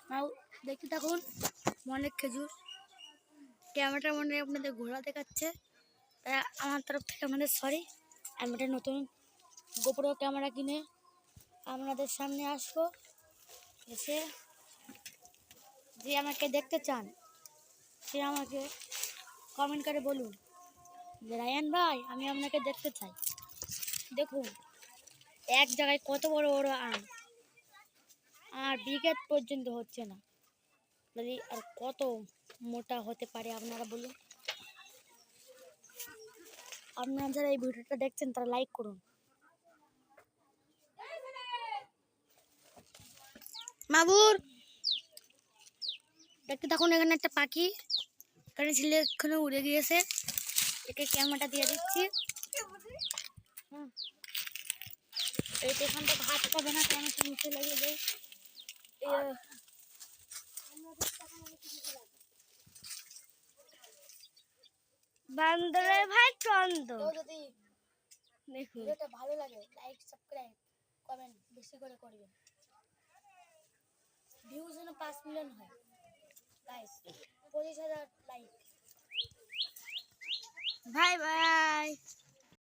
নাও দেখতে থাকুন অনেক খেজুর। ক্যামেরাটার মনে আপনাদের ঘোরা দেখাচ্ছে, তাই আমার তরফ থেকে আপনাদের সরি। আমি একটা নতুন গোপ্রো ক্যামেরা কিনে আপনাদের সামনে আসবো। এসে যে আমাকে দেখতে চান সে আমাকে কমেন্ট করে বলুন যে রায়ান ভাই আমি আপনাকে দেখতে চাই। দেখুন এক জায়গায় কত বড় বড় আম, আর বিঘেত পর্যন্ত হচ্ছে না, যদি আর কত মোটা হতে পারে আপনারা বলুন। আপনারা যারা এই ভিডিওটা দেখছেন তারা লাইক করুন। মাবুর দেখতে থাকুন, এখানে একটা পাখি, এখানে ছেলে এখানে উড়ে গিয়েছে, একে ক্যামেরাটা দিয়ে দিচ্ছি। এই তো এখানটা ভাত পাবে না, কেন নিচে লেগে যায়। বান্দরের ভাই চন্দ, যদি দেখুন ভিডিওটা ভালো লাগে লাইক সাবস্ক্রাইব কমেন্ট বেশি করে করবেন, ভিউজ যেন 5 মিলিয়ন হয় গাইস, 25,000 লাইক। Bye bye.